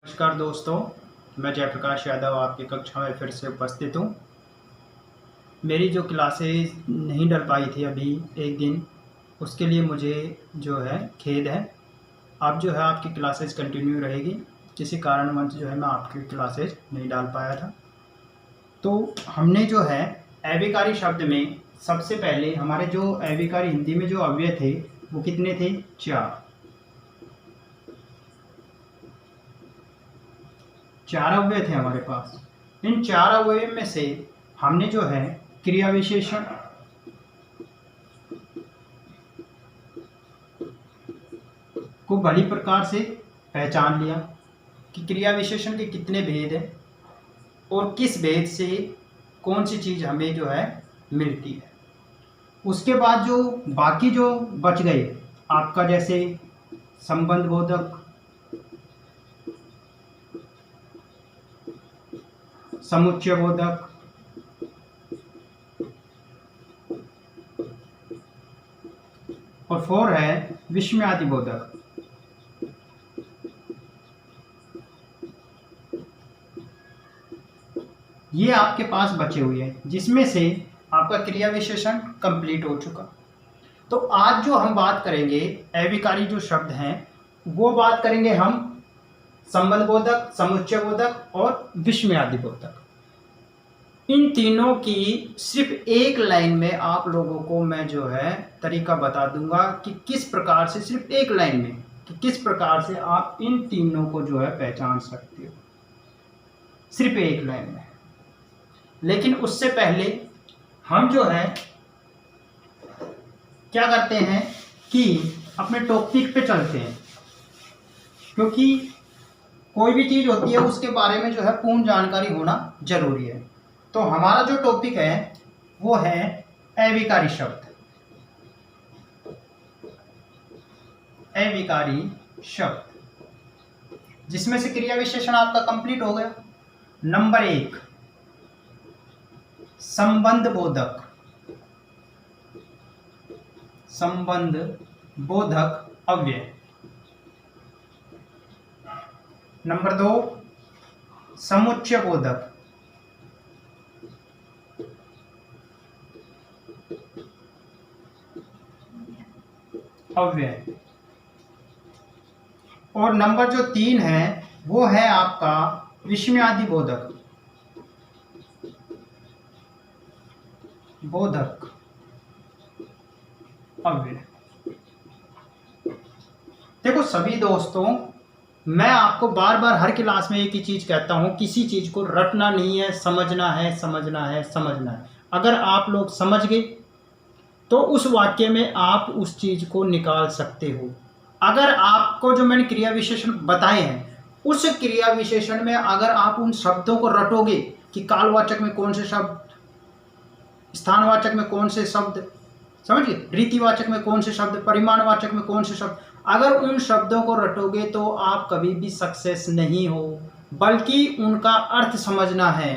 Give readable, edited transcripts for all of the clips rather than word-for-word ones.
नमस्कार दोस्तों, मैं जयप्रकाश यादव आपकी कक्षा में फिर से उपस्थित हूँ। मेरी जो क्लासेस नहीं डल पाई थी अभी एक दिन, उसके लिए मुझे जो है खेद है। अब जो है आपकी क्लासेस कंटिन्यू रहेगी। किसी कारणवश जो है मैं आपकी क्लासेस नहीं डाल पाया था। तो हमने जो है अव्ययकारी शब्द में सबसे पहले हमारे जो अव्ययकारी हिंदी में जो अव्यय थे वो कितने थे? 4 अव्यय थे हमारे पास। इन 4 अव्यय में से हमने जो है क्रिया विशेषण को बड़ी प्रकार से पहचान लिया कि क्रिया विशेषण के कितने भेद हैं और किस भेद से कौन सी चीज़ हमें जो है मिलती है। उसके बाद जो बाकी जो बच गए आपका, जैसे संबंध बोधक, समुच्चय बोधक, और 4 है विस्मयादि बोधक। ये आपके पास बचे हुए हैं, जिसमें से आपका क्रिया विशेषण कंप्लीट हो चुका। तो आज जो हम बात करेंगे अव्ययकारी जो शब्द हैं वो बात करेंगे हम संबंध बोधक, समुच्चय बोधक और विस्मयादि बोधक। इन तीनों की सिर्फ एक लाइन में आप लोगों को मैं जो है तरीका बता दूंगा कि किस प्रकार से, सिर्फ एक लाइन में, कि किस प्रकार से आप इन तीनों को जो है पहचान सकते हो, सिर्फ एक लाइन में। लेकिन उससे पहले हम जो है क्या करते हैं कि अपने टॉपिक पे चलते हैं, क्योंकि कोई भी चीज़ होती है उसके बारे में जो है पूर्ण जानकारी होना जरूरी है। तो हमारा जो टॉपिक है वो है अव्ययकारी शब्द। अव्ययकारी शब्द, जिसमें से क्रिया विशेषण आपका कंप्लीट हो गया। नंबर 1 संबंध बोधक। संबंध बोधक अव्यय। नंबर 2 समुच्चय बोधक। अव्यय। और नंबर जो 3 है वो है आपका विस्मयादि बोधक। बोधक अव्यय। देखो सभी दोस्तों, मैं आपको बार बार हर क्लास में एक ही चीज कहता हूं, किसी चीज को रटना नहीं है, समझना है, समझना है, समझना है। अगर आप लोग समझ गए तो उस वाक्य में आप उस चीज को निकाल सकते हो। अगर आपको जो मैंने क्रिया विशेषण बताए हैं उस क्रिया विशेषण में अगर आप उन शब्दों को रटोगे कि कालवाचक में कौन से शब्द, स्थानवाचक में कौन से शब्द, समझिए, रीतिवाचक में कौन से शब्द, परिमाणवाचक में कौन से शब्द, अगर उन शब्दों को रटोगे तो आप कभी भी सक्सेस नहीं हो, बल्कि उनका अर्थ समझना है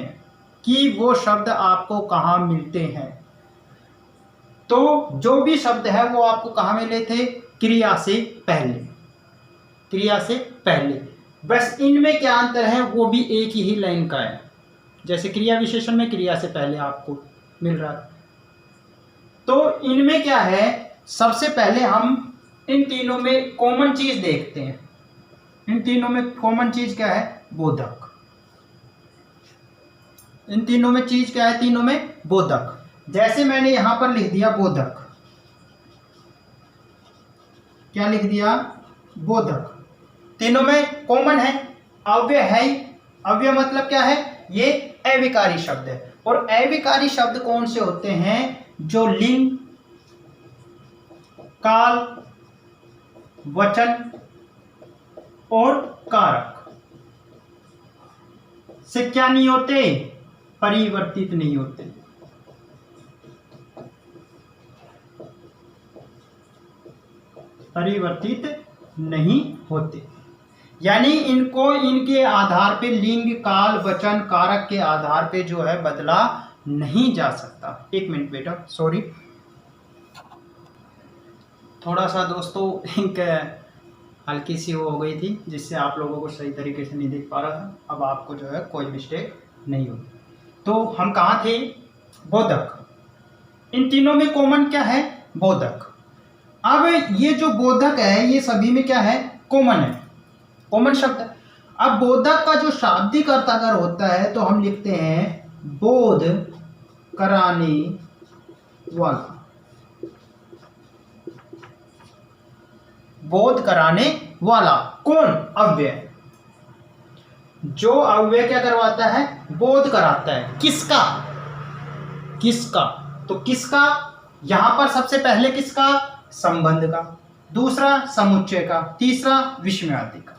कि वो शब्द आपको कहाँ मिलते हैं। तो जो भी शब्द है वो आपको कहाँ मिले थे? क्रिया से पहले। क्रिया से पहले। बस इनमें क्या अंतर है वो भी एक ही लाइन का है। जैसे क्रिया विशेषण में क्रिया से पहले आपको मिल रहा है, तो इनमें क्या है, सबसे पहले हम इन तीनों में कॉमन चीज देखते हैं। इन तीनों में कॉमन चीज क्या है? बोधक। इन तीनों में चीज क्या है? तीनों में बोधक। जैसे मैंने यहां पर लिख दिया बोधक, क्या लिख दिया? बोधक। तीनों में कॉमन है, अव्यय है। अव्यय मतलब क्या है? ये अव्ययकारी शब्द है। और अव्ययकारी शब्द कौन से होते हैं? जो लिंग, काल, वचन और कारक से क्या नहीं होते? परिवर्तित नहीं होते। परिवर्तित नहीं होते, यानी इनको इनके आधार पे, लिंग, काल, वचन, कारक के आधार पे जो है बदला नहीं जा सकता। एक मिनट बेटा, सॉरी, थोड़ा सा दोस्तों इंक हल्की सी वो हो गई थी जिससे आप लोगों को सही तरीके से नहीं देख पा रहा था। अब आपको जो है कोई मिस्टेक नहीं होगी। तो हम कहाँ थे? बोधक। इन तीनों में कॉमन क्या है? बोधक। अब ये जो बोधक है ये सभी में क्या है? कॉमन है, कॉमन शब्द है। अब बोधक का जो शाब्दिक अर्थ अगर होता है तो हम लिखते हैं बोध कराने वाला। बोध कराने वाला कौन? अव्यय। जो अव्यय क्या करवाता है? बोध कराता है। किसका? किसका? तो किसका? यहां पर सबसे पहले किसका? संबंध का, दूसरा समुच्चय का, तीसरा विस्मयादि का।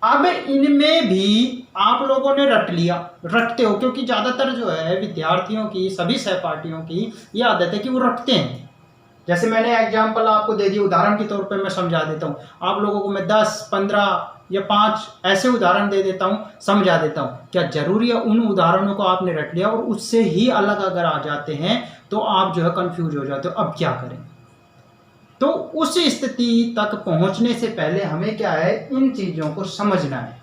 अब इनमें भी आप लोगों ने रट लिया, रटते हो, क्योंकि ज्यादातर जो है विद्यार्थियों की, सभी सहपाठियों की ये आदत है कि वो रटते हैं। जैसे मैंने एग्जाम्पल आपको दे दिया, उदाहरण के तौर पे मैं समझा देता हूँ आप लोगों को। मैं 10, 15 या 5 ऐसे उदाहरण दे देता हूँ, समझा देता हूँ। क्या जरूरी है उन उदाहरणों को आपने रट लिया और उससे ही अलग अगर आ जाते हैं तो आप जो है कंफ्यूज हो जाते हो, अब क्या करें? तो उस स्थिति तक पहुंचने से पहले हमें क्या है? इन चीजों को समझना है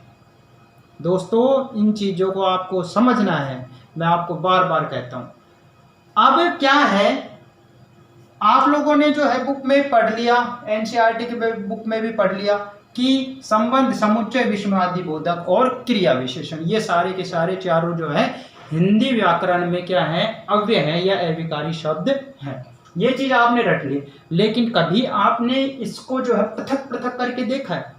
दोस्तों, इन चीजों को आपको समझना है। मैं आपको बार बार कहता हूं। अब क्या है, आप लोगों ने जो है बुक में पढ़ लिया, एनसीईआरटी के बुक में भी पढ़ लिया कि संबंध, समुच्चय, विस्मयादि, बोधक और क्रिया विशेषण, ये सारे के सारे चारों जो है हिंदी व्याकरण में क्या है? अव्यय है या अविकारी शब्द है। ये चीज आपने रट ली, लेकिन कभी आपने इसको जो है पृथक पृथक करके देखा है?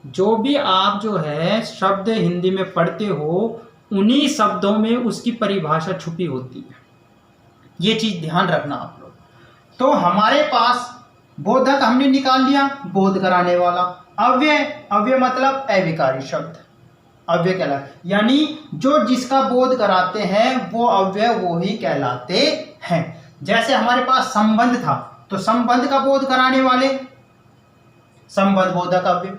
जो भी आप जो है शब्द हिंदी में पढ़ते हो उन्हीं शब्दों में उसकी परिभाषा छुपी होती है। ये चीज ध्यान रखना आप लोग। तो हमारे पास बोधक हमने निकाल लिया, बोध कराने वाला। अव्यय, अव्यय मतलब अविकारी शब्द, अव्यय कहलाते, यानी जो जिसका बोध कराते हैं वो अव्यय वो ही कहलाते हैं। जैसे हमारे पास संबंध था तो संबंध का बोध कराने वाले संबंध बोधक अव्यय,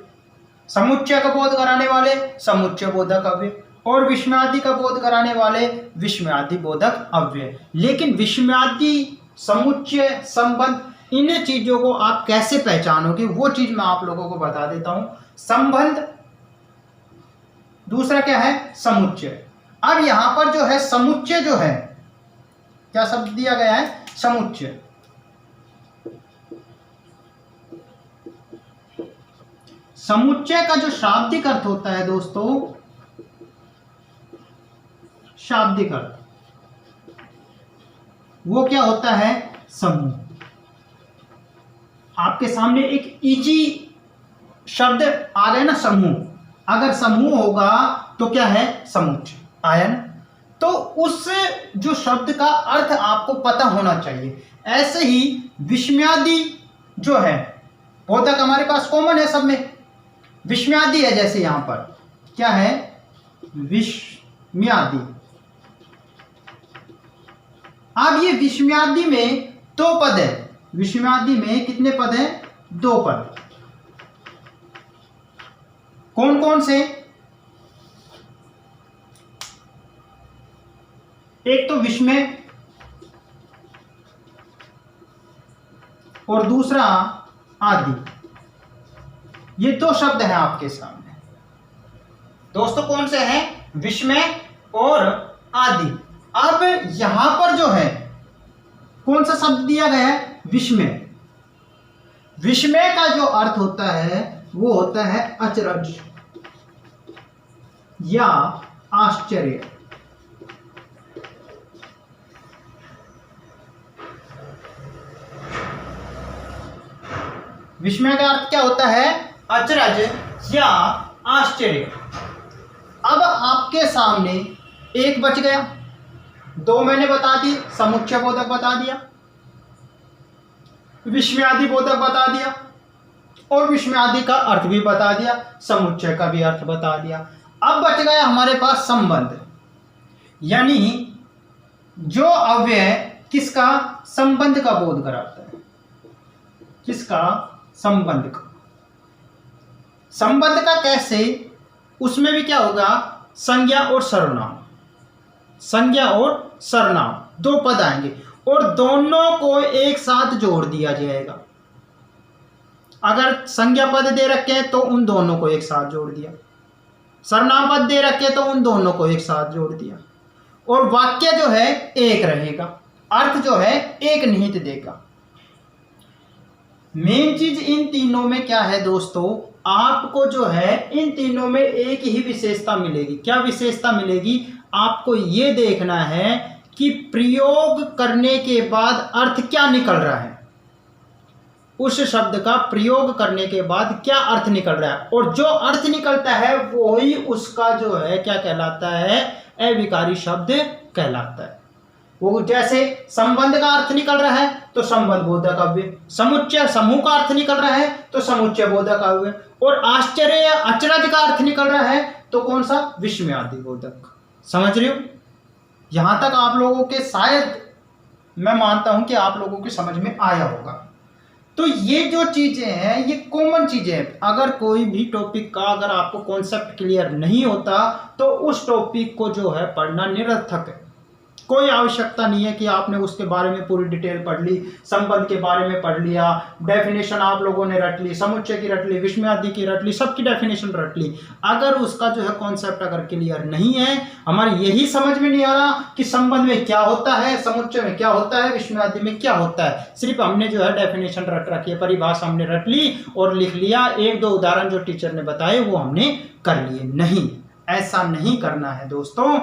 समुच्चय का बोध कराने वाले समुच्चय बोधक अव्यय, और विस्मयादि का बोध कराने वाले विस्मयादि बोधक अव्यय। लेकिन विस्मयादि, समुच्चय, संबंध, इन चीजों को आप कैसे पहचानोगे वो चीज मैं आप लोगों को बता देता हूं। संबंध, दूसरा क्या है? समुच्चय। अब यहां पर जो है समुच्चय जो है, क्या शब्द दिया गया है? समुच्चय। समुच्चय का जो शाब्दिक अर्थ होता है दोस्तों, शाब्दिक अर्थ वो क्या होता है? समूह। आपके सामने एक इजी शब्द आ गए ना, समूह। अगर समूह होगा तो क्या है? समुच्चय आया ना। तो उस जो शब्द का अर्थ आपको पता होना चाहिए। ऐसे ही विस्मयादि जो है, बोधक हमारे पास कॉमन है सब में, विस्मयादि है। जैसे यहां पर क्या है? विस्मयादि। अब ये विस्मयादि में 2 पद है। विस्मयादि में कितने पद हैं? 2 पद। कौन कौन से? एक तो विस्मय और दूसरा आदि। ये 2 शब्द हैं आपके सामने दोस्तों। कौन से हैं? विस्मय और आदि। अब यहां पर जो है कौन सा शब्द दिया गया है? विस्मय। विस्मय का जो अर्थ होता है वो होता है अचरज या आश्चर्य। विस्मय का अर्थ क्या होता है? अचरज या आश्चर्य। अब आपके सामने एक बच गया, 2 मैंने बता दी, समुच्चय बोधक बता दिया, विस्मयादि बोधक बता दिया, और विस्मयादि का अर्थ भी बता दिया, समुच्चय का भी अर्थ बता दिया। अब बच गया हमारे पास संबंध, यानी जो अव्यय किसका? संबंध का बोध कराता है। किसका? संबंध का। संबंध का कैसे? उसमें भी क्या होगा? संज्ञा और सर्वनाम। संज्ञा और सर्वनाम 2 पद आएंगे और दोनों को एक साथ जोड़ दिया जाएगा। अगर संज्ञा पद दे रखे हैं तो उन दोनों को एक साथ जोड़ दिया, सर्वनाम पद दे रखे तो उन दोनों को एक साथ जोड़ दिया, और वाक्य जो है एक रहेगा, अर्थ जो है एक निहित देगा। मेन चीज इन तीनों में क्या है दोस्तों, आपको जो है इन तीनों में एक ही विशेषता मिलेगी। क्या विशेषता मिलेगी? आपको ये देखना है कि प्रयोग करने के बाद अर्थ क्या निकल रहा है, उस शब्द का प्रयोग करने के बाद क्या अर्थ निकल रहा है, और जो अर्थ निकलता है वही उसका जो है क्या कहलाता है, अविकारी शब्द कहलाता है। वो जैसे संबंध का अर्थ निकल रहा है तो संबंध बोधक अव्यय, समुच्चय समूह का अर्थ निकल रहा है तो समुच्चय बोधक अव्यय, और आश्चर्य या अचरज का अर्थ निकल रहा है तो कौन सा, विस्मयादि बोधक। समझ रहे हो? यहां तक आप लोगों के शायद मैं मानता हूं कि आप लोगों की समझ में आया होगा। तो ये जो चीजें हैं ये कॉमन चीजें हैं। अगर कोई भी टॉपिक का अगर आपको कॉन्सेप्ट क्लियर नहीं होता तो उस टॉपिक को जो है पढ़ना निरर्थक है। कोई आवश्यकता नहीं है कि आपने उसके बारे में पूरी डिटेल पढ़ ली, संबंध के बारे में पढ़ लिया, डेफिनेशन आप लोगों ने रट ली, समुच्चय की रट ली, विस्मयादि की रट ली, सबकी डेफिनेशन रट ली। अगर उसका जो है कॉन्सेप्ट अगर क्लियर नहीं है, हमारी यही समझ में नहीं आ रहा कि संबंध में क्या होता है, समुच्चय में क्या होता है, विस्मयादि में क्या होता है, सिर्फ हमने जो है डेफिनेशन रट रखी है, परिभाषा हमने रट ली और लिख लिया, एक दो उदाहरण जो टीचर ने बताए वो हमने कर लिए। नहीं, ऐसा नहीं करना है दोस्तों।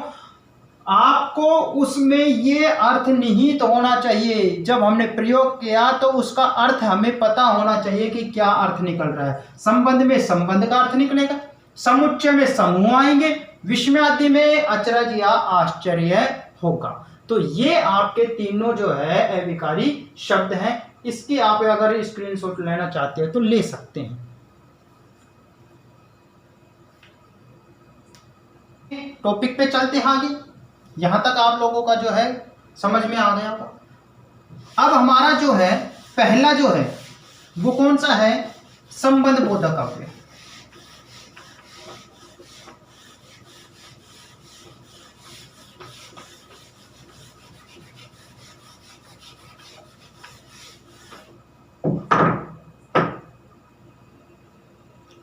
आपको उसमें ये अर्थ निहित होना चाहिए। जब हमने प्रयोग किया तो उसका अर्थ हमें पता होना चाहिए कि क्या अर्थ निकल रहा है। संबंध में संबंध का अर्थ निकलेगा, समुच्चय में समूह आएंगे, विस्मयादि में अचरज या आश्चर्य होगा। तो ये आपके तीनों जो है अविकारी शब्द हैं। इसकी आप अगर स्क्रीनशॉट लेना चाहते हैं तो ले सकते हैं। टॉपिक पे चलते हैं आगे। यहां तक आप लोगों का जो है समझ में आ गया होगा। अब हमारा जो है पहला जो है वो कौन सा है, संबंध बोधक अव्यय।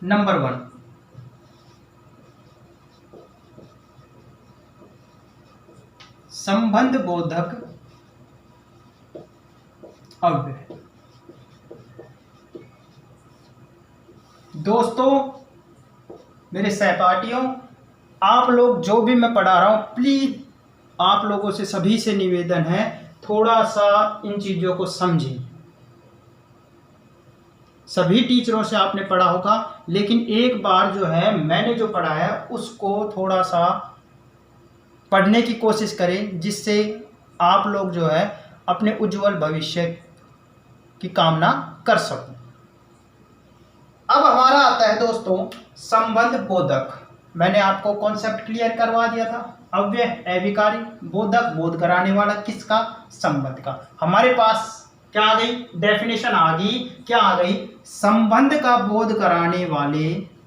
नंबर 1, संबंध बोधक अव्यय। दोस्तों, मेरे सहपाठियों, आप लोग जो भी मैं पढ़ा रहा हूं, प्लीज आप लोगों से सभी से निवेदन है थोड़ा सा इन चीजों को समझें। सभी टीचरों से आपने पढ़ा होगा, लेकिन एक बार जो है मैंने जो पढ़ा है उसको थोड़ा सा पढ़ने की कोशिश करें, जिससे आप लोग जो है अपने उज्जवल भविष्य की कामना कर सको। अब हमारा आता है दोस्तों संबंध बोधक। मैंने आपको कॉन्सेप्ट क्लियर करवा दिया था। अव्यय अविकारी, बोधक बोध कराने वाला, किसका, संबंध का। हमारे पास क्या आ गई, डेफिनेशन आ गई, क्या आ गई, संबंध का बोध कराने वाले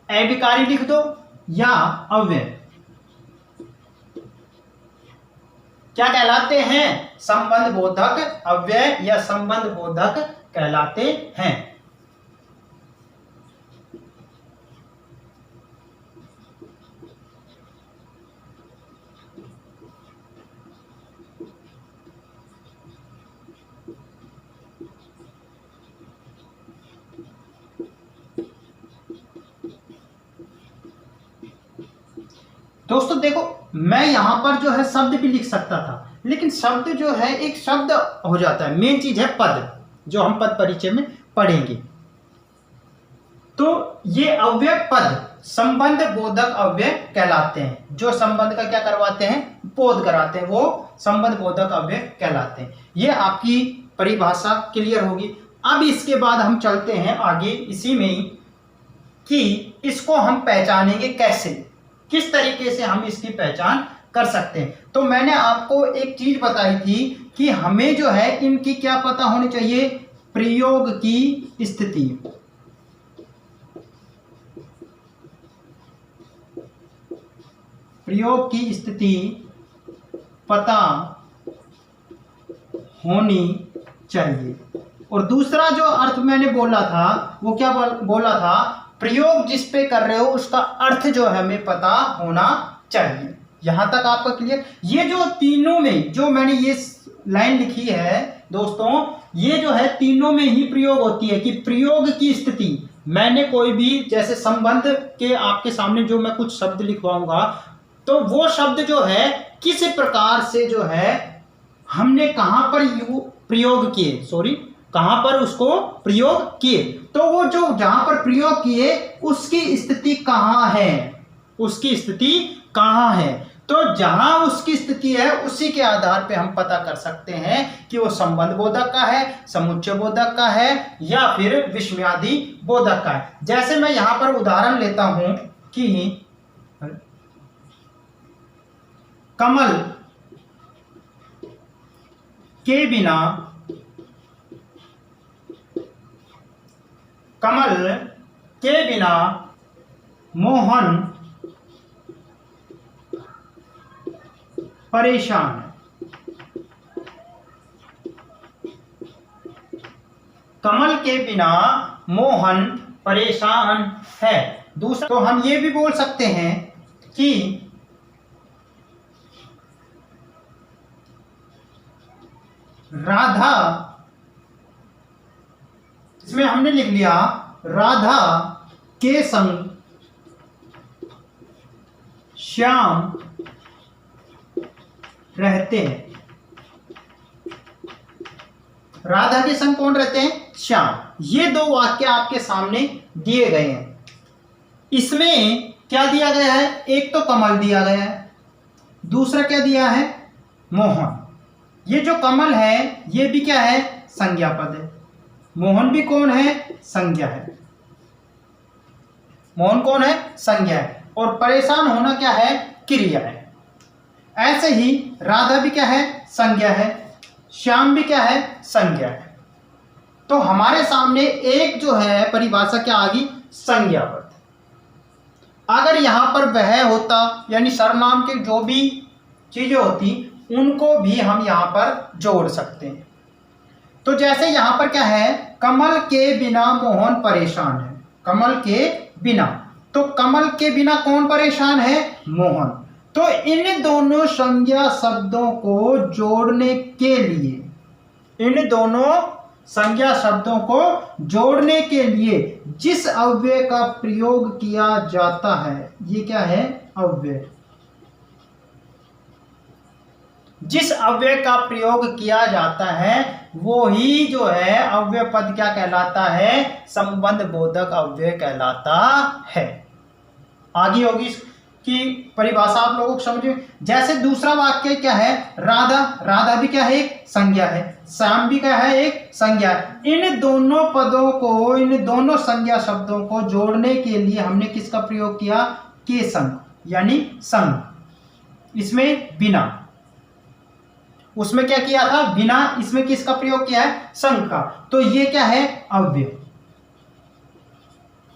अविकारी लिख दो या अव्यय, क्या कहलाते हैं, संबंध बोधक अव्यय या संबंध बोधक कहलाते हैं। दोस्तों देखो, मैं यहां पर जो है शब्द भी लिख सकता था, लेकिन शब्द जो है एक शब्द हो जाता है। मेन चीज है पद, जो हम पद परिचय में पढ़ेंगे। तो ये अव्यय पद संबंध बोधक अव्यय कहलाते हैं। जो संबंध का क्या करवाते हैं, बोध कराते हैं, वो संबंध बोधक अव्यय कहलाते हैं। ये आपकी परिभाषा क्लियर होगी। अब इसके बाद हम चलते हैं आगे इसी में ही कि इसको हम पहचानेंगे कैसे, किस तरीके से हम इसकी पहचान कर सकते हैं। तो मैंने आपको एक चीज बताई थी कि हमें जो है इनकी क्या पता होनी चाहिए, प्रयोग की स्थिति। प्रयोग की स्थिति पता होनी चाहिए। और दूसरा जो अर्थ मैंने बोला था वो क्या बोला था, प्रयोग जिस पे कर रहे हो उसका अर्थ जो है हमें पता होना चाहिए। यहां तक आपका क्लियर। ये जो तीनों में जो मैंने ये लाइन लिखी है दोस्तों, ये जो है तीनों में ही प्रयोग होती है कि प्रयोग की स्थिति, मैंने कोई भी जैसे संबंध के आपके सामने जो मैं कुछ शब्द लिखवाऊंगा तो वो शब्द जो है किस प्रकार से जो है हमने कहां पर प्रयोग किए, कहां पर उसको प्रयोग किए, तो वो जो जहां पर प्रयोग किए उसकी स्थिति कहां है, उसकी स्थिति कहां है। तो जहां उसकी स्थिति है उसी के आधार पे हम पता कर सकते हैं कि वो संबंध बोधक का है, समुच्चय बोधक का है या फिर विस्मयादि बोधक का है। जैसे मैं यहां पर उदाहरण लेता हूं कि कमल के बिना, कमल के बिना मोहन परेशान है। कमल के बिना मोहन परेशान है। दूसरा तो हम ये भी बोल सकते हैं कि राधा, इसमें हमने लिख लिया राधा के संग श्याम रहते हैं। राधा के संग कौन रहते हैं, श्याम। ये दो वाक्य आपके सामने दिए गए हैं। इसमें क्या दिया गया है, एक तो कमल दिया गया है, दूसरा क्या दिया है, मोहन। ये जो कमल है ये भी क्या है, संज्ञा पद है। मोहन भी कौन है, संज्ञा है। मोहन कौन है, संज्ञा है। और परेशान होना क्या है, क्रिया है। ऐसे ही राधा भी क्या है, संज्ञा है। श्याम भी क्या है, संज्ञा है। तो हमारे सामने एक जो है परिभाषा क्या आ गई, संज्ञा पद। अगर यहां पर वह होता यानी सर्वनाम के जो भी चीजें होती उनको भी हम यहां पर जोड़ सकते हैं। तो जैसे यहां पर क्या है, कमल के बिना मोहन परेशान है। कमल के बिना, तो कमल के बिना कौन परेशान है, मोहन। तो इन दोनों संज्ञा शब्दों को जोड़ने के लिए, इन दोनों संज्ञा शब्दों को जोड़ने के लिए जिस अव्यय का प्रयोग किया जाता है, ये क्या है, अव्यय। जिस अव्यय का प्रयोग किया जाता है वो ही जो है अव्यय पद क्या कहलाता है, संबंध बोधक अव्यय कहलाता है। आगे होगी कि परिभाषा आप लोगों को समझे। जैसे दूसरा वाक्य क्या है, राधा, राधा भी क्या है, एक संज्ञा है। श्याम भी क्या है, एक संज्ञा है। इन दोनों पदों को, इन दोनों संज्ञा शब्दों को जोड़ने के लिए हमने किसका प्रयोग किया, के संग, यानी संग। इसमें बिना, उसमें क्या किया था, बिना। इसमें किसका प्रयोग किया है, संग का। तो ये क्या है, अव्यय।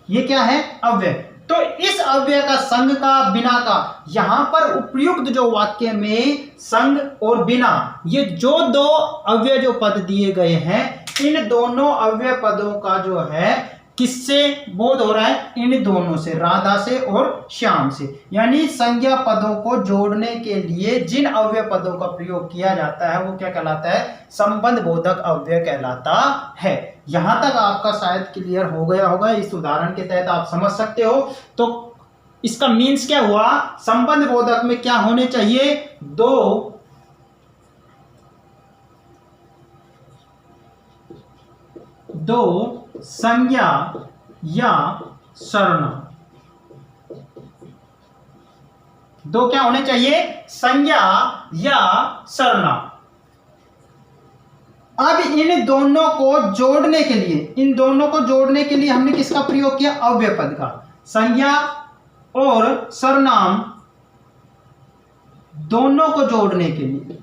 ये क्या है, अव्यय। तो इस अव्यय का, संग का, बिना का, यहां पर उपयुक्त जो वाक्य में संग और बिना, ये जो दो अव्यय जो पद दिए गए हैं, इन दोनों अव्यय पदों का जो है किससे बोध हो रहा है, इन दोनों से, राधा से और श्याम से। यानी संज्ञा पदों को जोड़ने के लिए जिन अव्यय पदों का प्रयोग किया जाता है वो क्या कहलाता है, संबंध बोधक अव्यय कहलाता है। यहां तक आपका शायद क्लियर हो गया होगा। इस उदाहरण के तहत आप समझ सकते हो। तो इसका मीन्स क्या हुआ, संबंध बोधक में क्या होने चाहिए, दो संज्ञा या सर्वनाम। दो क्या होने चाहिए, संज्ञा या सर्वनाम। अब इन दोनों को जोड़ने के लिए, इन दोनों को जोड़ने के लिए हमने किसका प्रयोग किया, अव्यय पद का। संज्ञा और सर्वनाम दोनों को जोड़ने के लिए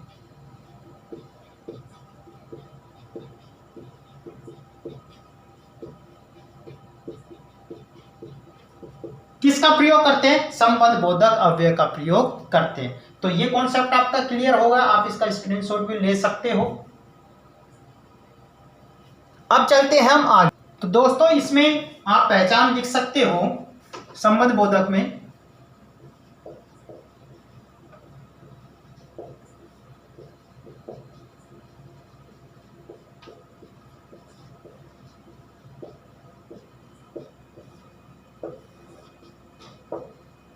किसका किसका प्रयोग करते हैं? संबंध बोधक अव्यय का प्रयोग करते हैं। तो ये कॉन्सेप्ट आपका क्लियर होगा, आप इसका स्क्रीनशॉट भी ले सकते हो। अब चलते हैं हम आगे। तो दोस्तों इसमें आप पहचान लिख सकते हो संबंध बोधक में।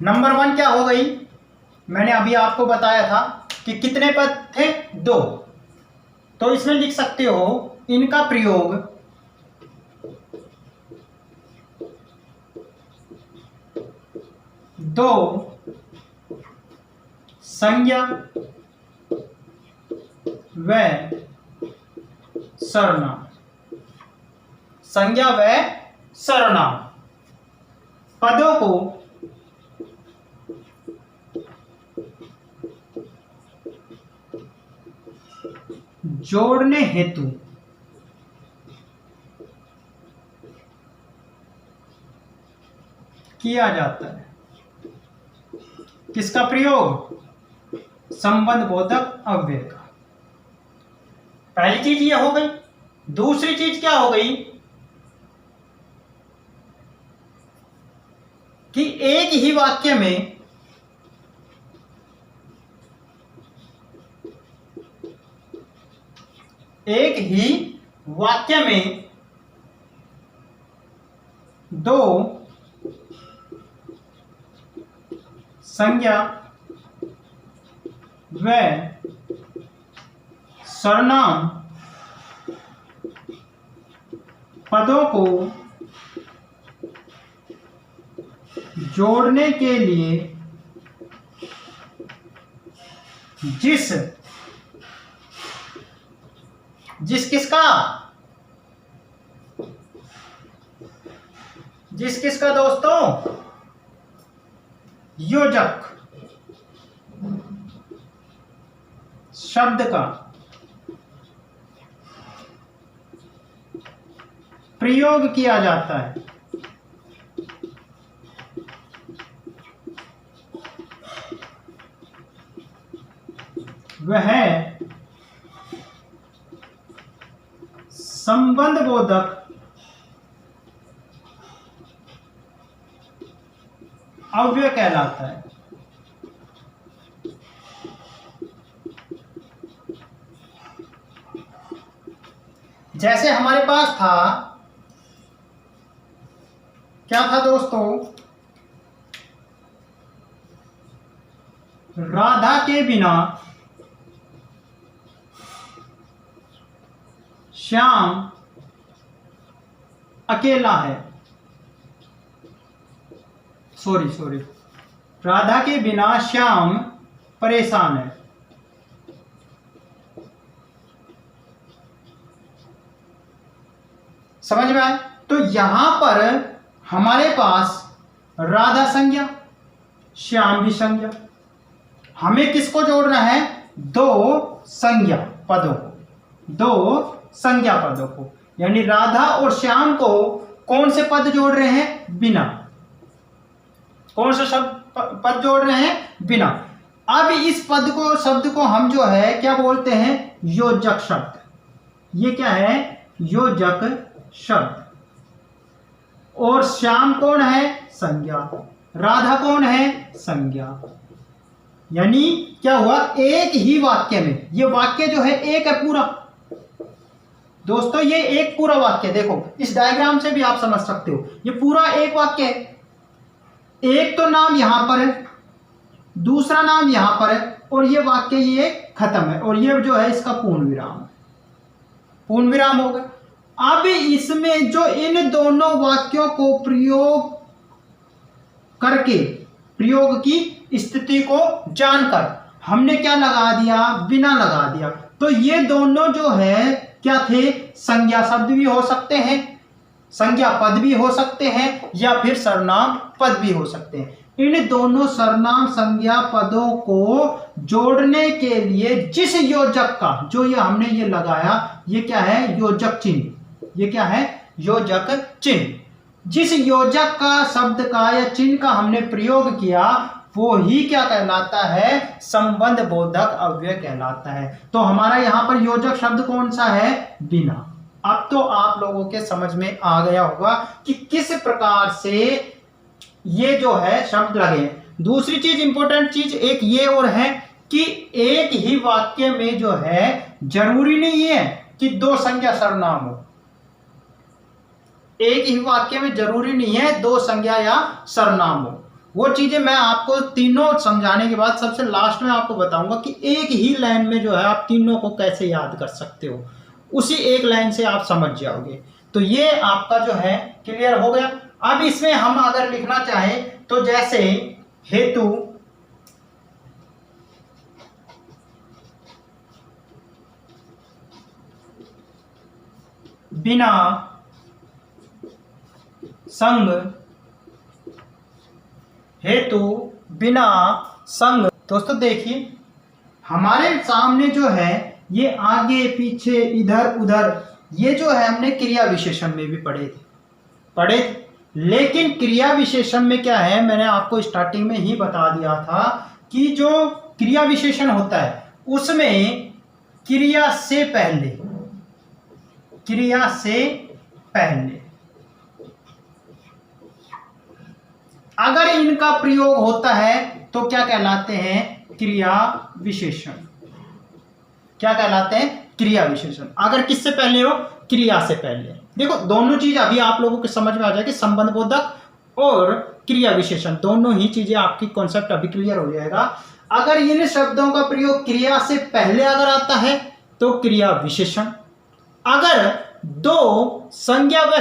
नंबर 1 क्या हो गई? मैंने अभी आपको बताया था कि कितने पद थे? 2। तो इसमें लिख सकते हो इनका प्रयोग दो संज्ञा व सर्वनाम, संज्ञा व सर्वनाम पदों को जोड़ने हेतु किया जाता है। किसका प्रयोग? संबंध बोधक अव्यय का। पहली चीज ये हो गई। दूसरी चीज क्या हो गई कि एक ही वाक्य में दो संज्ञा व सर्वनाम पदों को जोड़ने के लिए जिस किसका दोस्तों? योजक शब्द का प्रयोग किया जाता है। वह संबंध बोधक अव्यय कहलाता है। जैसे हमारे पास था, क्या था दोस्तों? राधा के बिना श्याम अकेला है। सॉरी, राधा के बिना श्याम परेशान है। समझ में आए? तो यहां पर हमारे पास राधा संज्ञा, श्याम भी संज्ञा। हमें किसको जोड़ना है? दो संज्ञा पदों को, यानी राधा और श्याम को कौन से पद जोड़ रहे हैं? बिना। कौन से पद जोड़ रहे हैं? बिना। अब इस शब्द को हम जो है क्या बोलते हैं? योजक शब्द। ये क्या है? योजक शब्द। और श्याम कौन है? संज्ञा। राधा कौन है? संज्ञा। यानी क्या हुआ? एक ही वाक्य में, ये वाक्य जो है एक है पूरा। दोस्तों ये एक पूरा वाक्य, देखो इस डायग्राम से भी आप समझ सकते हो, ये पूरा एक वाक्य है। एक तो नाम यहां पर है, दूसरा नाम यहां पर है, और ये वाक्य ये खत्म है, और ये जो है इसका पूर्ण विराम हो गया। अब इसमें जो इन दोनों वाक्यों को प्रयोग करके, प्रयोग की स्थिति को जानकर हमने क्या लगा दिया? बिना लगा दिया। तो ये दोनों जो है क्या थे? संज्ञा शब्द भी हो सकते हैं, संज्ञा पद भी हो सकते हैं, या फिर सर्वनाम पद भी हो सकते हैं। इन दोनों सर्वनाम संज्ञा पदों को जोड़ने के लिए जिस योजक का, जो ये हमने ये लगाया, ये क्या है? योजक चिन्ह। ये क्या है? योजक चिन्ह। जिस योजक का, शब्द का या चिन्ह का हमने प्रयोग किया वो ही क्या कहलाता है, संबंध बोधक अव्यय कहलाता है। तो हमारा यहाँ पर योजक शब्द कौन सा है, बिना। अब तो आप लोगों के समझ में आ गया होगा कि किस प्रकार से ये जो है शब्द लगे। दूसरी चीज, इंपॉर्टेंट चीज एक ये और है कि एक ही वाक्य में जो है जरूरी नहीं है कि दो संज्ञा सर्वनाम हो। एक ही वाक्य में जरूरी नहीं है दो संज्ञा या सर्वनाम हो। वो चीजें मैं आपको तीनों समझाने के बाद सबसे लास्ट में आपको बताऊंगा कि एक ही लाइन में जो है आप तीनों को कैसे याद कर सकते हो, उसी एक लाइन से आप समझ जाओगे। तो ये आपका जो है क्लियर हो गया। अब इसमें हम अगर लिखना चाहें तो जैसे हेतु, बिना, संग, हेतु, बिना, संग। दोस्तों देखिए हमारे सामने जो है ये आगे पीछे इधर उधर, ये जो है हमने क्रिया विशेषण में भी पढ़े थे। लेकिन क्रिया विशेषण में क्या है, मैंने आपको स्टार्टिंग में ही बता दिया था कि जो क्रिया विशेषण होता है उसमें क्रिया से पहले अगर इनका प्रयोग होता है तो क्या कहलाते हैं, क्रिया विशेषण। क्या कहलाते हैं, क्रिया विशेषण। अगर किससे पहले हो, क्रिया से पहले। देखो दोनों चीज अभी आप लोगों को समझ में आ जाएगी, संबंध बोधक और क्रिया विशेषण, दोनों ही चीजें आपकी कॉन्सेप्ट अभी क्लियर हो जाएगा। अगर इन शब्दों का प्रयोग क्रिया से पहले अगर आता है तो क्रिया विशेषण। अगर दो संज्ञा व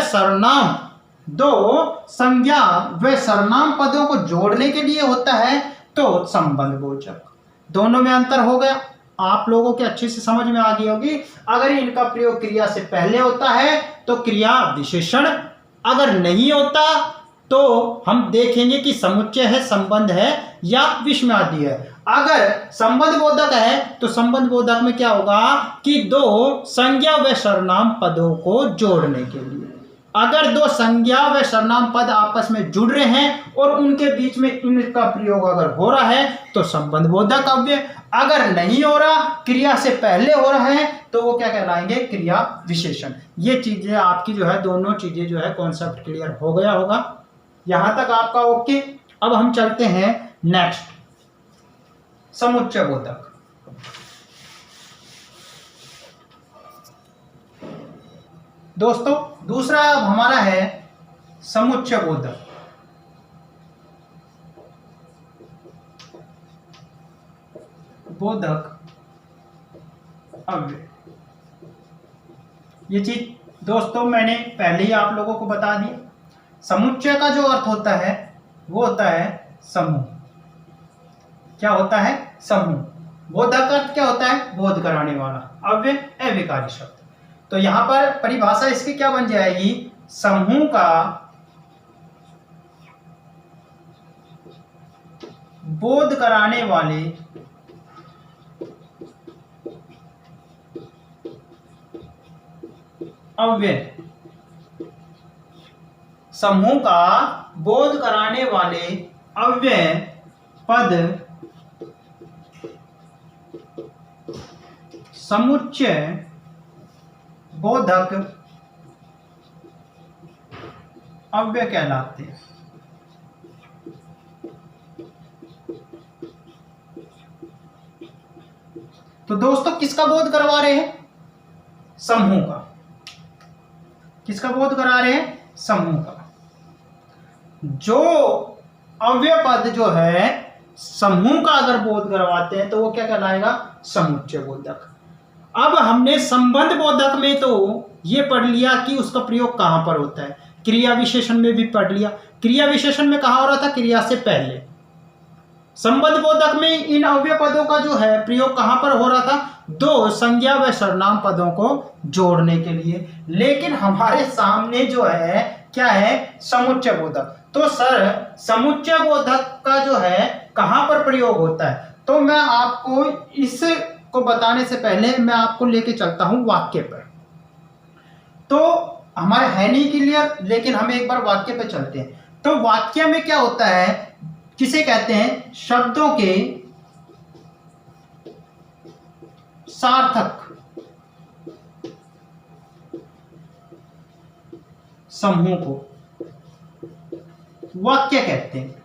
सर्वनाम पदों को जोड़ने के लिए होता है तो संबंध बोधक। दोनों में अंतर हो गया, आप लोगों के अच्छे से समझ में आ गई होगी। अगर इनका प्रयोग क्रिया से पहले होता है तो क्रिया विशेषण, अगर नहीं होता तो हम देखेंगे कि समुच्चय है, संबंध है या विषमादि है। अगर संबंध बोधक है तो संबंध बोधक में क्या होगा कि दो संज्ञा व सर्वनाम पदों को जोड़ने के लिए। अगर दो संज्ञा व सर्वनाम पद आपस में जुड़ रहे हैं और उनके बीच में इनका प्रयोग अगर हो रहा है तो संबंध बोधक अव्यय। अगर नहीं हो रहा, क्रिया से पहले हो रहा है तो वो क्या कहलाएंगे, क्रिया विशेषण। ये चीजें आपकी जो है, दोनों चीजें जो है कॉन्सेप्ट क्लियर हो गया होगा। यहां तक आपका ओके। अब हम चलते हैं नेक्स्ट, समुच्चय बोधक। दोस्तों दूसरा हमारा है समुच्चय बोधक। अव्यय। ये चीज दोस्तों मैंने पहले ही आप लोगों को बता दी। समुच्चय का जो अर्थ होता है वो होता है समूह। क्या होता है, समूह। बोधक अर्थ क्या होता है, बोध कराने वाला। अव्यय अविकारी शब्द। तो यहां पर परिभाषा इसकी क्या बन जाएगी, समूह का बोध कराने वाले अव्यय। समूह का बोध कराने वाले अव्यय पद समुच्चय बोधक अव्यय कहलाते हैं। तो दोस्तों किसका बोध करवा रहे हैं, समूह का। किसका बोध करा रहे हैं, समूह का। जो अव्यय पद जो है समूह का अगर बोध करवाते हैं तो वो क्या कहलाएगा, समुच्चय बोधक। अब हमने संबंध बोधक में तो ये पढ़ लिया कि उसका प्रयोग कहां पर होता है, क्रिया विशेषण में भी पढ़ लिया। क्रिया विशेषण में कहां हो रहा था, क्रिया से पहले। संबंध बोधक में इन अव्यय पदों का जो है प्रयोग कहां पर हो रहा था, दो संज्ञा व सर्वनाम पदों को जोड़ने के लिए। लेकिन हमारे सामने जो है क्या है, समुच्चय बोधक। तो सर समुच्चय बोधक का जो है कहां पर प्रयोग होता है, तो मैं आपको इसको बताने से पहले मैं आपको लेके चलता हूं वाक्य पर। तो हमारे है नहीं क्लियर, लेकिन हम एक बार वाक्य पे चलते हैं। तो वाक्य में क्या होता है, किसे कहते हैं, शब्दों के सार्थक समूह को वाक्य कहते हैं।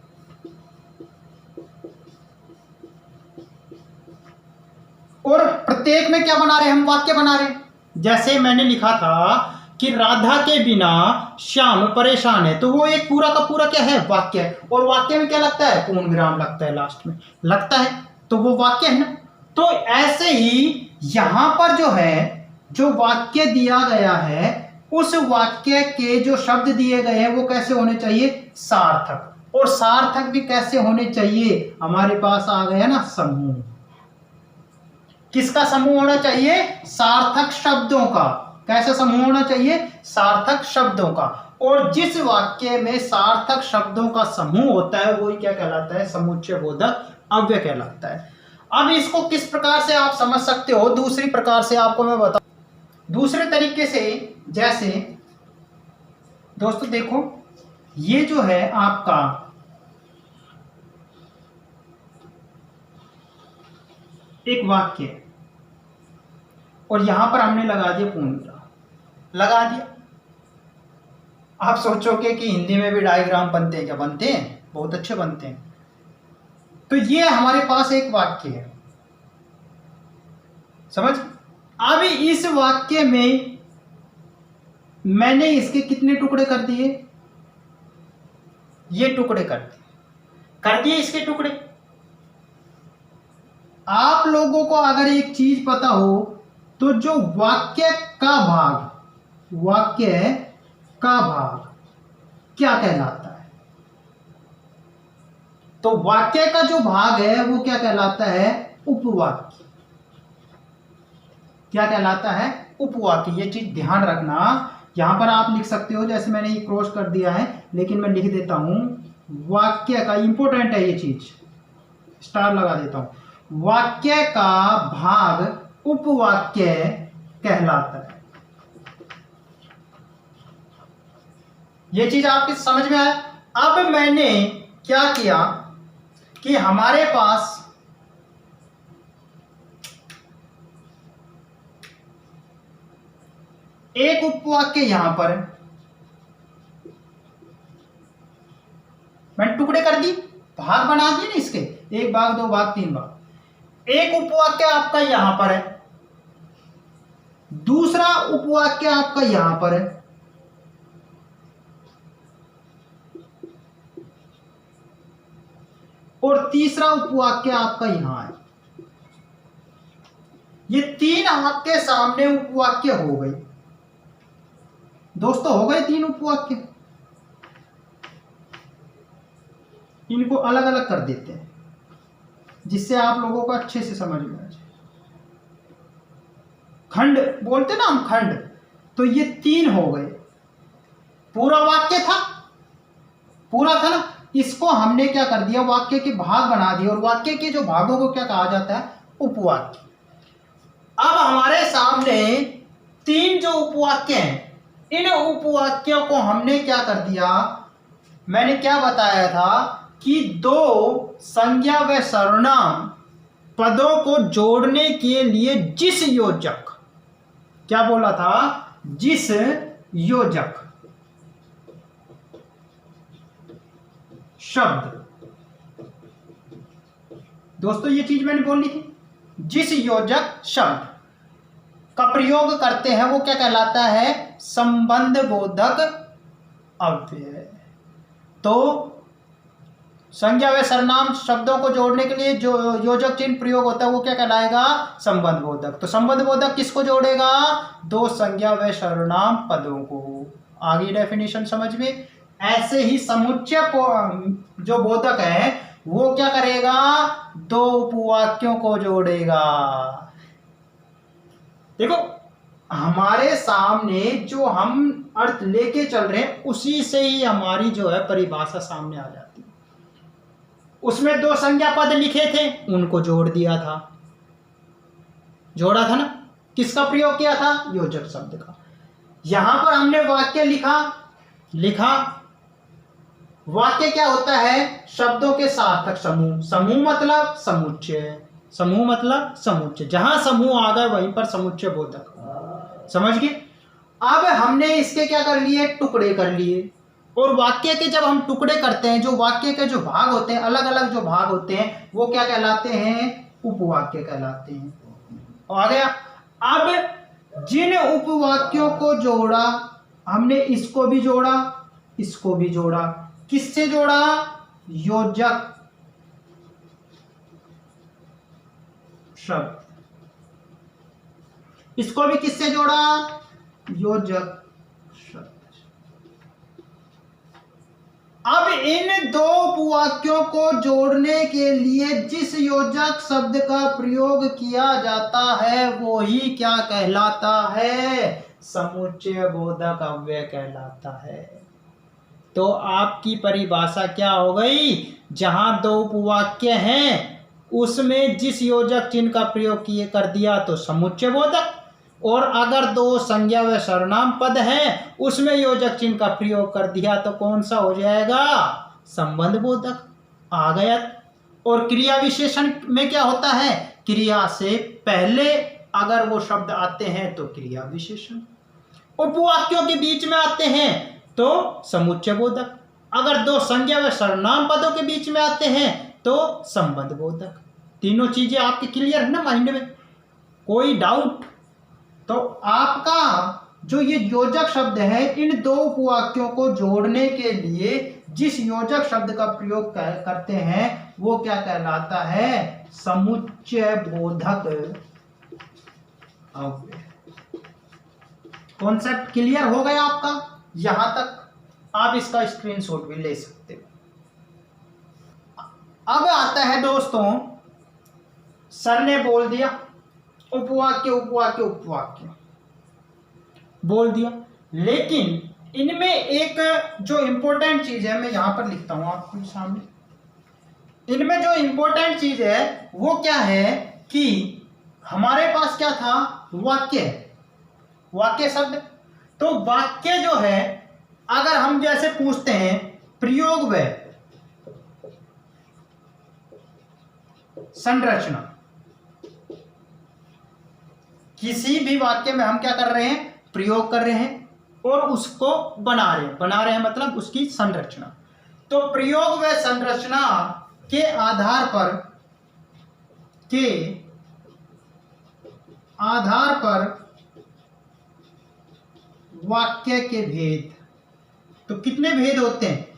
और प्रत्येक में क्या बना रहे हैं, हम वाक्य बना रहे हैं। जैसे मैंने लिखा था कि राधा के बिना श्याम परेशान है, तो वो एक पूरा का पूरा क्या है, वाक्य है। और वाक्य में क्या लगता है, पूर्ण विराम लगता है, लास्ट में लगता है, तो वो वाक्य है ना। तो ऐसे ही यहां पर जो है, जो वाक्य दिया गया है, उस वाक्य के जो शब्द दिए गए हैं वो कैसे होने चाहिए, सार्थक। और सार्थक भी कैसे होने चाहिए, हमारे पास आ गया ना समूह। किसका समूह होना चाहिए, सार्थक शब्दों का। कैसा समूह होना चाहिए, सार्थक शब्दों का। और जिस वाक्य में सार्थक शब्दों का समूह होता है वही क्या कहलाता है, समुच्चय बोधक अव्यय कहलाता है। अब इसको किस प्रकार से आप समझ सकते हो, दूसरी प्रकार से आपको मैं बताऊं, दूसरे तरीके से। जैसे दोस्तों देखो, ये जो है आपका एक वाक्य है, और यहां पर हमने लगा दिया पूर्ण विराम, लगा दिया। आप सोचोगे कि हिंदी में भी डायग्राम बनते हैं, क्या बनते हैं, बहुत अच्छे बनते हैं। तो ये हमारे पास एक वाक्य है, समझ। अब इस वाक्य में मैंने इसके कितने टुकड़े कर दिए, ये टुकड़े कर दिए इसके टुकड़े। आप लोगों को अगर एक चीज पता हो, तो जो वाक्य का भाग क्या कहलाता है, तो वाक्य का जो भाग है वो क्या कहलाता है, उपवाक्य। क्या कहलाता है, उपवाक्य। ये चीज ध्यान रखना। यहां पर आप लिख सकते हो, जैसे मैंने ये क्रॉस कर दिया है, लेकिन मैं लिख देता हूं वाक्य का, इंपॉर्टेंट है ये चीज, स्टार लगा देता हूं। वाक्य का भाग उपवाक्य कहलाता है। ये चीज आपकी समझ में आया। अब मैंने क्या किया कि हमारे पास एक उपवाक्य यहां पर मैंने टुकड़े कर दी, भाग बना दिए ना इसके, एक भाग, दो भाग, तीन भाग। एक उपवाक्य आपका यहां पर है, दूसरा उपवाक्य आपका यहां पर है, और तीसरा उपवाक्य आपका यहां है। ये तीन आपके सामने उपवाक्य हो गए दोस्तों, हो गए तीन उपवाक्य। इनको अलग अलग कर देते हैं जिससे आप लोगों को अच्छे से समझ में आ जाए। खंड बोलते ना हम, खंड। तो ये तीन हो गए, पूरा वाक्य था, पूरा था ना। इसको हमने क्या कर दिया, वाक्य के भाग बना दिए, और वाक्य के जो भागों को क्या कहा जाता है, उपवाक्य। अब हमारे सामने तीन जो उपवाक्य हैं, इन उपवाक्यों को हमने क्या कर दिया, मैंने क्या बताया था कि दो संज्ञा व सर्वनाम पदों को जोड़ने के लिए जिस योजक, क्या बोला था, जिस योजक शब्द। दोस्तों ये चीज मैंने बोली थी, जिस योजक शब्द का प्रयोग करते हैं वो क्या कहलाता है, संबंध बोधक अव्यय। तो संज्ञा व सर्वनाम शब्दों को जोड़ने के लिए जो योजक चिन्ह प्रयोग होता है वो क्या कहलाएगा, संबंध बोधक। तो संबंध बोधक किसको जोड़ेगा, दो संज्ञा व सर्वनाम पदों को। आगे डेफिनेशन समझ में। ऐसे ही समुच्चय जो बोधक है वो क्या करेगा, दो उपवाक्यों को जोड़ेगा। देखो हमारे सामने जो हम अर्थ लेके चल रहे हैं उसी से ही हमारी जो है परिभाषा सामने आ जाती है। उसमें दो संज्ञा पद लिखे थे, उनको जोड़ दिया था, जोड़ा था ना। किसका प्रयोग किया था, योजक शब्द का। यहां पर हमने वाक्य लिखा। वाक्य क्या होता है? शब्दों के सार्थक समूह। समूह मतलब समुच्चय, समूह मतलब समुच्चय। जहां समूह आ गए वहीं पर समुच्चय बोधक। समझ गए? अब हमने इसके क्या कर लिए? टुकड़े कर लिए। और वाक्य के जब हम टुकड़े करते हैं, जो वाक्य के जो भाग होते हैं, अलग अलग जो भाग होते हैं, वो क्या कहलाते हैं? उपवाक्य कहलाते हैं। आ गया? अब जिन उपवाक्यों को जोड़ा, हमने इसको भी जोड़ा, इसको भी जोड़ा। किससे जोड़ा? योजक शब्द। इसको भी किससे जोड़ा? योजक शब्द। अब इन दो उपवाक्यों को जोड़ने के लिए जिस योजक शब्द का प्रयोग किया जाता है वो ही क्या कहलाता है? समुच्चय बोधक अव्यय कहलाता है। तो आपकी परिभाषा क्या हो गई? जहां दो उपवाक्य हैं उसमें जिस योजक चिन्ह का प्रयोग किए कर दिया तो समुच्चय बोधक, और अगर दो संज्ञा व सर्वनाम पद हैं उसमें योजक चिन्ह का प्रयोग कर दिया तो कौन सा हो जाएगा? संबंध बोधक। आ गया? और क्रिया विशेषण में क्या होता है? क्रिया से पहले अगर वो शब्द आते हैं तो क्रिया विशेषण, उपवाक्यों के बीच में आते हैं तो समुच्चय बोधक, अगर दो संज्ञा व सर्वनाम पदों के बीच में आते हैं तो संबंध बोधक। तीनों चीजें आपके क्लियर है ना माइंड में? कोई डाउट? तो आपका जो ये योजक शब्द है, इन दो उपवाक्यों को जोड़ने के लिए जिस योजक शब्द का प्रयोग करते हैं वो क्या कहलाता है? समुच्चय बोधक अव्यय। कॉन्सेप्ट क्लियर हो गया आपका? यहां तक आप इसका स्क्रीनशॉट भी ले सकते हो। अब आता है दोस्तों, सर ने बोल दिया उपवाक्य उपवाक्य उपवाक्य बोल दिया, लेकिन इनमें एक जो इंपॉर्टेंट चीज है मैं यहां पर लिखता हूं आपके सामने। इनमें जो इंपॉर्टेंट चीज है वो क्या है कि हमारे पास क्या था? वाक्य, वाक्य शब्द। तो वाक्य जो है, अगर हम जैसे पूछते हैं प्रयोग व संरचना, किसी भी वाक्य में हम क्या कर रहे हैं? प्रयोग कर रहे हैं और उसको बना रहे हैं मतलब उसकी संरचना। तो प्रयोग व संरचना के आधार पर वाक्य के भेद। तो कितने भेद होते हैं?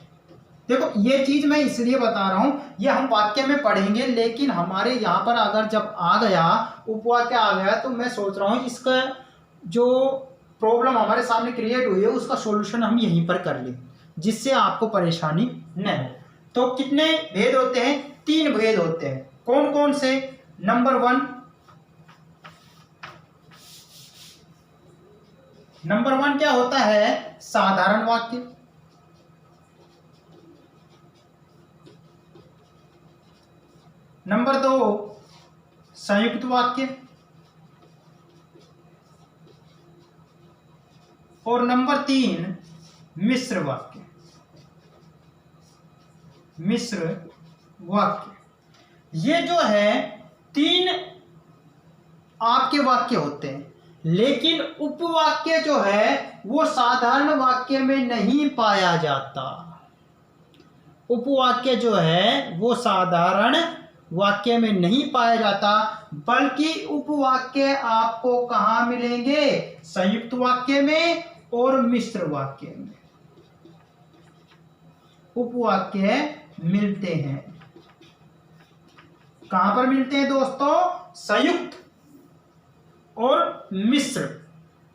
देखो ये चीज मैं इसलिए बता रहा हूं, ये हम वाक्य में पढ़ेंगे, लेकिन हमारे यहां पर अगर जब आ गया उपवाक्य आ गया तो मैं सोच रहा हूं इसका जो प्रॉब्लम हमारे सामने क्रिएट हुई है उसका सॉल्यूशन हम यहीं पर कर लें, जिससे आपको परेशानी न हो। तो कितने भेद होते हैं? 3 भेद होते हैं। कौन कौन से? नंबर वन क्या होता है? साधारण वाक्य। नंबर 2 संयुक्त वाक्य, और नंबर 3 मिश्र वाक्य। मिश्र वाक्य ये जो है 3 आपके वाक्य होते हैं, लेकिन उपवाक्य जो है वो साधारण वाक्य में नहीं पाया जाता। उपवाक्य जो है वो साधारण वाक्य में नहीं पाया जाता, बल्कि उपवाक्य आपको कहां मिलेंगे? संयुक्त वाक्य में और मिश्र वाक्य में उपवाक्य मिलते हैं। कहां पर मिलते हैं दोस्तों? संयुक्त और मिश्र,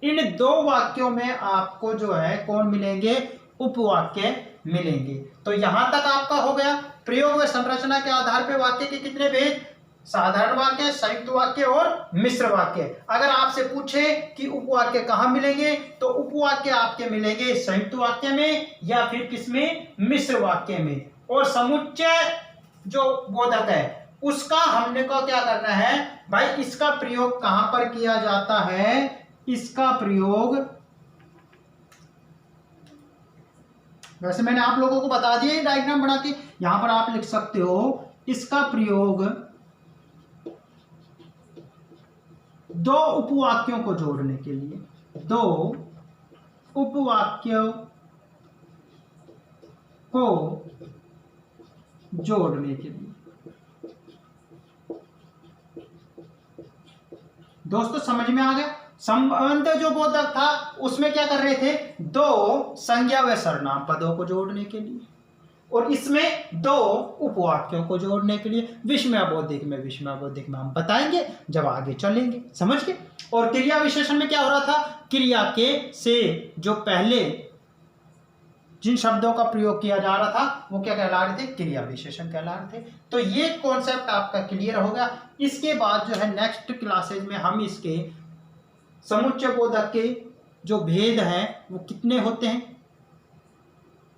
इन 2 वाक्यों में आपको जो है कौन मिलेंगे? उपवाक्य मिलेंगे। तो यहां तक आपका हो गया। प्रयोग व संरचना के आधार पर वाक्य के कितने भेद? साधारण वाक्य, संयुक्त वाक्य और मिश्र वाक्य। अगर आपसे पूछे कि उपवाक्य कहां मिलेंगे, तो उपवाक्य आपके मिलेंगे संयुक्त वाक्य में या फिर किसमें? मिश्र वाक्य में। और समुच्चय जो बोधक है उसका हमने को क्या करना है भाई? इसका प्रयोग कहां पर किया जाता है? इसका प्रयोग वैसे मैंने आप लोगों को बता दिया डायग्राम बना के। यहां पर आप लिख सकते हो इसका प्रयोग दो उपवाक्यों को जोड़ने के लिए, दो उपवाक्यों को जोड़ने के लिए। दोस्तों समझ में आ गया? संबंध जो बोधक था उसमें क्या कर रहे थे, दो संज्ञा व सर्वनाम पदों को जोड़ने के लिए, और इसमें दो उपवाक्यों को जोड़ने के लिए। विस्मयाबोधिक में हम बताएंगे जब आगे चलेंगे, समझ गए? और क्रिया विशेषण में क्या हो रहा था, क्रिया के से जो पहले जिन शब्दों का प्रयोग किया जा रहा था वो क्या कहला रहे थे, क्रिया विशेषण कहला रहे थे। तो ये कॉन्सेप्ट आपका क्लियर हो गया। इसके बाद जो है नेक्स्ट क्लासेज में हम इसके समुच्चय बोधक के जो भेद हैं वो कितने होते हैं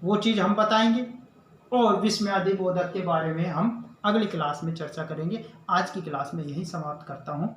वो चीज हम बताएंगे, और विस्मयादि बोधक के बारे में हम अगली क्लास में चर्चा करेंगे। आज की क्लास में यही समाप्त करता हूँ।